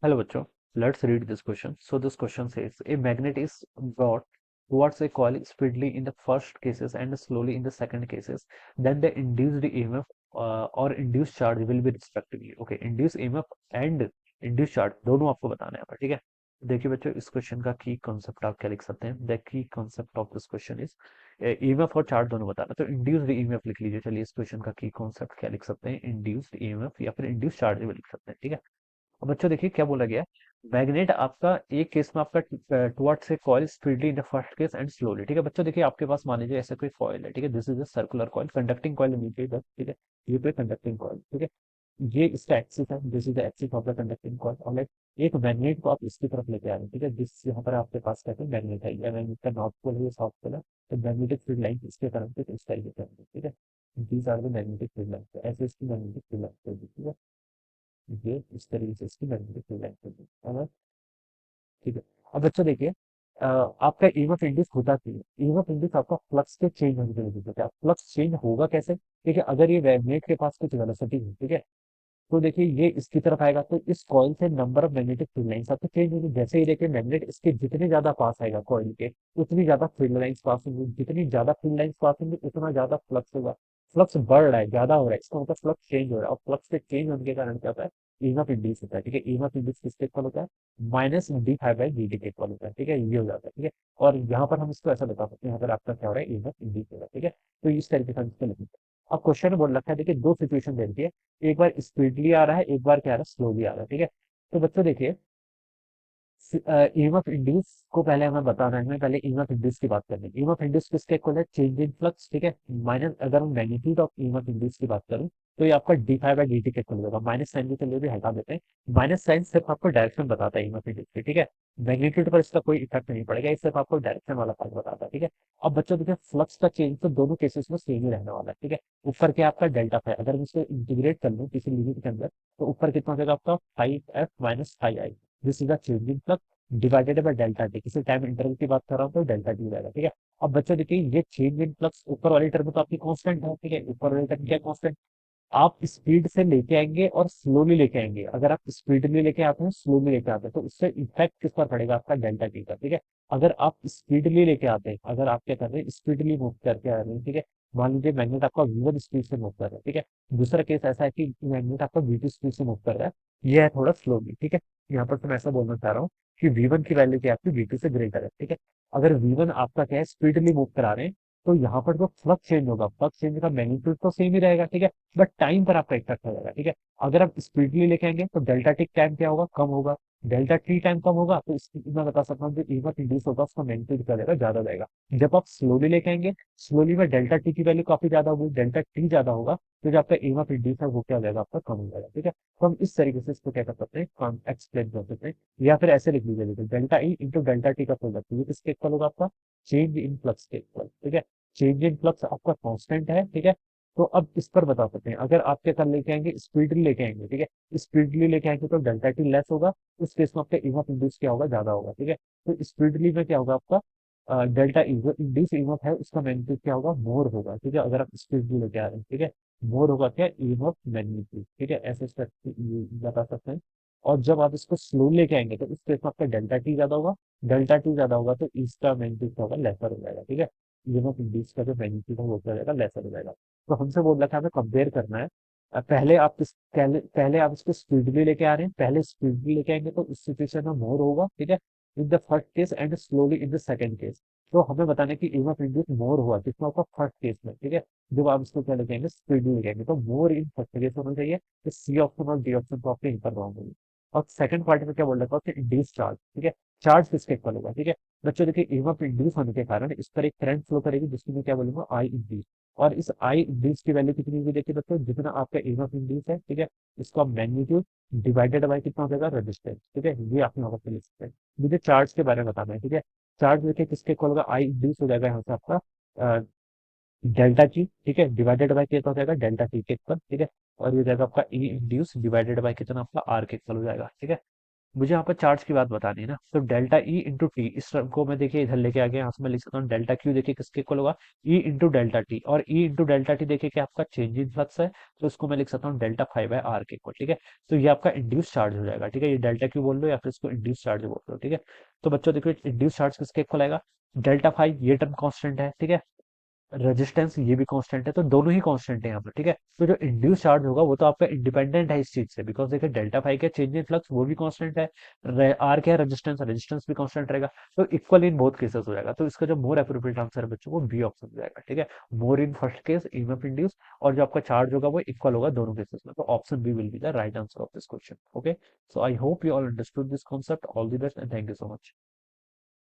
Hello, bachcho. Let's read this question. So this question says a magnet is brought towards a coil speedily in the first cases and slowly in the second cases. Then the induced EMF or induced charge will be respectively. Okay, induced EMF and induced charge दोनों आपको बताना है, ठीक है। देखिए बच्चों, इस question का की कॉन्सेप्ट आप क्या लिख सकते हैं। The key concept of this question is EMF और चार्ज दोनों बताना। तो इंड्यूस्ड ईएमएफ लिख लीजिए। चलिए, इस क्वेश्चन का की कॉन्सेप्ट क्या लिख सकते हैं, इंड्यूस्ड ईएमएफ या फिर इंड्यूस्ड चार्ज भी लिख सकते हैं, ठीक है। अब बच्चों देखिए क्या बोला गया है। मैग्नेट आपका एक केस में आपका towards a coil speedily in the first case and slowly, ठीक है। बच्चों देखिए, आपके पास मान लीजिए ऐसा कोई कॉइल है, ठीक है। This is a circular coil, conducting coil नीचे इधर, ठीक है। ये पे कंडक्टिंग कॉइल, ठीक है। ये इसका एक्सिस है, this is the axis of the conducting coil. और लाइक एक मैग्नेट को आप इसकी तरफ लेके आ रहे हैं, ठीक है। जिस यहाँ पर आपके पास कहते हैं मैग्नेट है, या मैग्नेट का नॉर्थ पोल है, ये साउथ पोल है। तो मैग्नेटिक फील्ड लाइन इसके तरफ से इस तरीके से होगी, ठीक है। These are the magnetic field line, ऐसे इसकी मैग्नेटिक फील्ड लाइन होगी, ठीक है। ये इस तरीके से इसकी मैग्नेटिक फील्ड लाइन होगी, है ना? ठीक है। अब बच्चों देखिए, आपका ईएमएफ इंड्यूस होता क्यों है? ईएमएफ इंड्यूस आपका फ्लक्स के चेंज होने की वजह से होता है। फ्लक्स चेंज होगा कैसे? ठीक है, अगर ये मैग्नेट के पास कुछ वेलोसिटी है, ठीक है, तो देखिए ये इसकी तरफ आएगा, तो इस कॉइल से number of magnetic field lines आपको चेंज होगी। जैसे ही देखिए मैग्नेट इसके जितने ज्यादा पास आएगा कॉइल के, उतनी ज्यादा फील्ड लाइंस पास होंगी। जितनी ज्यादा फील्ड लाइंस पास होंगी उतना ज्यादा फ्लक्स होगा। फ्लक्स बढ़ रहा है, ज्यादा हो रहा है, इसका मतलब फ्लक्स चेंज हो रहा है। और फ्लक्स के चेंज होने के कारण क्या होता है? ईएमएफ इंड्यूस होता है, ठीक है। ईएमएफ इंड्यूस किसके इक्वल होता है? Minus D five by D T के इक्वल होता है, ठीक है। ये हो जाता है, ठीक है। और यहाँ पर हम इसको ऐसा बता सकते हैं, यहाँ पर आपका क्या हो रहा है, ईएमएफ इंड्यूस हो रहा है, ठीक है। तो इस तरीके से हम इसको लिखेंगे। अब क्वेश्चन में बोल रखा है, देखिए दो सिचुएशन दे रखी है। एक बार स्पीडली आ रहा है, एक बार क्या आ रहा है, स्लोली आ रहा है, ठीक है। तो बच्चों देखिए, ईएमएफ इंड्यूस को पहले हमें बताना है। पहले ईएमएफ इंड्यूस की बात करनी है। ईएमएफ इंड्यूस किसके इक्वल है? चेंज इन फ्लक्स, ठीक है। माइनस, अगर हम मैग्नीट्यूड ऑफ ईएमएफ इंड्यूस की बात करूं, तो ये आपका D five by D T के इक्वल होगा। माइनस साइन के चलिए भी हटा देते हैं। माइनस साइन सिर्फ आपको डायरेक्शन बताता है ईएमएफ इंड्यूस की, ठीक है। मैग्नीट्यूड पर इसका कोई इफेक्ट नहीं पड़ेगा, ये सिर्फ आपको डायरेक्शन वाला पार्ट बताता है, ठीक है। अब बच्चों देखिए, फ्लक्स का चेंज तो दोनों केसेस में सेम ही रहने वाला है, ठीक है। ऊपर के आपका डेल्टा फाई, अगर मैं इसको इंटीग्रेट कर लूँ किसी लिमिट के अंदर, तो ऊपर कितना हो जाएगा आपका, five F minus five I. This is the change in flux divided by delta T. किसी टाइम इंटरवल की बात कर रहा हूँ तो डेल्टा टी रहेगा, ठीक है। अब बच्चों देखिए, ये चेंज इन फ्लक्स ऊपर वाली टर्म तो आपकी कांस्टेंट है, ठीक है। ऊपर वाली टर्म क्या कांस्टेंट? आप स्पीड से लेके आएंगे और स्लोली लेके आएंगे। अगर आप स्पीडली लेके आते हैं, स्लोली लेके आते हैं, तो उससे इफेक्ट किस पर पड़ेगा? आपका डेल्टा टी का, ठीक है। अगर आप स्पीडली लेके आते हैं, अगर आप क्या कर रहे हैं, स्पीडली मूव करके आ रहे हैं, ठीक है। मान लीजिए मैग्नेट आपका V1 स्पीड से मूव कर रहा है, ठीक है। दूसरा केस ऐसा है कि मैग्नेट आपका V2 स्पीड से मूव कर रहा है, ये है थोड़ा स्लोली, ठीक है। यहाँ पर तो मैं ऐसा बोलना चाह रहा हूँ कि V1 की वैल्यू क्या है आपकी, V2 से ग्रेटर है, ठीक है। अगर V1 आपका क्या है, स्पीडली मूव करा रहे हैं, तो यहाँ पर जो फ्लक्स चेंज होगा, फ्लक्स चेंज का मैग्नीट्यूड तो सेम ही रहेगा, ठीक है। बट टाइम पर आपका इफेक्ट हो जाएगा, ठीक है। अगर आप स्पीडली लेके आएंगे तो डेल्टा टी टाइम क्या होगा, कम होगा। डेल्टा टी टाइम कम होगा, तो इसकी मैं बता सकता हूँ जो ईएमएफ इंड्यूस होगा उसका मैग्नीट्यूड क्या रहेगा, ज्यादा रहेगा। जब आप स्लोली लेके आएंगे, स्लोली में डेल्टा टी की वैल्यू काफी ज्यादा होगी, डेल्टा टी ज्यादा होगा, तो जो आपका ईएमएफ इंड्यूस है वो क्या हो जाएगा, आपका कम हो जाएगा, ठीक है। तो हम इस तरीके से इसको क्या कर सकते हैं, एक्सप्लेन कर सकते हैं। या फिर ऐसे लिख लीजिए, देखिए delta E into delta T का प्रोडक्ट, ये किसके इक्वल होगा आपका, चेंज इन फ्लक्स के इक्वल, ठीक है। चेंज इन फ्लक्स आपका कांस्टेंट है, ठीक है। तो अब इस पर बता सकते हैं, अगर आप क्या कर लेके आएंगे, स्पीडली लेके आएंगे, ठीक है। स्पीडली लेके आएंगे तो डेल्टा टी लेस होगा, उस केस में आपका ईएमएफ इंड्यूस क्या होगा, ज्यादा होगा, ठीक है। तो स्पीडली में क्या होगा आपका, डेल्टा इंड्यूस ईएमएफ है उसका मैग्नीट्यूड क्या होगा, मोर होगा, ठीक है। अगर आप स्पीडली लेके आ रहे हैं, ठीक है, मोर होगा क्या, ईएमएफ मैग्नीट्यूड, ठीक है। ऐसे स्टेप बता सकते हैं। और जब आप इसको स्लो लेके आएंगे तो इस केस में आपका डेल्टा टी ज्यादा होगा। डेल्टा टी ज्यादा होगा तो इसका मैग्नीट्यूड क्या होगा, लेसर हो जाएगा, ठीक है। ईएमएफ इंड्यूस का जो मैग्नीट्यूड है वो क्या हो जाएगा, लेसर हो जाएगा। तो हमसे बोल रखा है हमें कंपेयर करना है। पहले आप इसको स्पीडली लेके आ रहे हैं, पहले स्पीडली लेके आएंगे तो इस सिचुएशन में मोर होगा, ठीक है, इन the first case and slowly in the second case. तो हमें बताना है कि ईएमएफ इंड्यूस मोर हुआ किसमें, आपका फर्स्ट केस में, ठीक है। जब आप इसको क्या लेके आएंगे, स्पीडली लेके आएंगे, तो मोर इन फर्स्ट केस होना चाहिए। तो सी ऑप्शन और डी ऑप्शन तो आपके यहीं पर रॉन्ग होंगे। और सेकंड पार्ट में क्या बोल रखा है, इंड्यूस चार्ज, ठीक है। चार्ज किसके इक्वल होगा, ठीक है। बच्चों देखिए, ईएमएफ इंड्यूस होने के कारण इस पर एक करंट फ्लो करेगी, जिसकी मैं क्या बोलूंगा, आई इंड्यूस। और इस आई इंड्यूस की वैल्यू कितनी होगी, देखिए बच्चों, जितना आपका ईएमएफ इंड्यूस है, ठीक है, इसका मैग्नीट्यूड डिवाइडेड बाय कितना हो जाएगा, रेजिस्टेंस, ठीक है। ये आप यहाँ पर लिख सकते हैं। मुझे चार्ज के बारे में बताना है, ठीक है। चार्ज देखिए किसके इक्वल होगा, आई इंड्यूस हो जाएगा यहाँ से आपका डेल्टा टी, ठीक है, डिवाइडेड बाय कितना हो जाएगा, डेल्टा टी के इक्वल, ठीक है। और ये हो जाएगा आपका ई इंड्यूस डिवाइडेड बाय कितना, आपका आर के इक्वल हो जाएगा, ठीक है। मुझे यहाँ पर चार्ज की बात बतानी है ना, तो डेल्टा ई इंटू टी, इस टर्म को मैं देखिए इधर लेके आ गया, यहाँ से मैं लिख सकता हूँ डेल्टा क्यू, देखिए किसके इक्वल होगा, ई इंटू डेल्टा टी, और ई इंटू डेल्टा टी देखिए कि आपका चेंज इन फ्लक्स है, तो इसको मैं लिख सकता हूँ डेल्टा फाइव बाय आर के इक्वल, ठीक है। तो ये आपका इंड्यूस चार्ज हो जाएगा, ठीक है, ये डेल्टा क्यू बोल लो या फिर इसको इंड्यूस चार्ज बोल लो, ठीक है। तो बच्चों देखिए इंड्यूस चार्ज किसके इक्वल आएगा, डेल्टा फाइव, ये टर्म कांस्टेंट है, ठीक है, रेजिस्टेंस ये भी कांस्टेंट है, तो दोनों ही कांस्टेंट है यहाँ पर, ठीक है। तो जो इंड्यूस चार्ज होगा वो तो आपका इंडिपेंडेंट है इस चीज से, बिकॉज देखिए डेल्टा फाइव का चेंज इन फ्लक्स वो भी कांस्टेंट है, आर क्या है, रेजिस्टेंस, रेजिस्टेंस भी कांस्टेंट रहेगा, तो इक्वल इन बोथ केसेस हो जाएगा। तो इसका जो मोर एप्रोप्रिएट आंसर है बच्चों वो बी ऑप्शन हो जाएगा, ठीक है। More in first case EMF induce, और जो आपका चार्ज होगा वो इक्वल होगा दोनों केसेस में, तो option B will be the right answer of this question. Okay, so I hope you all understood this concept, all the best and thank you so much.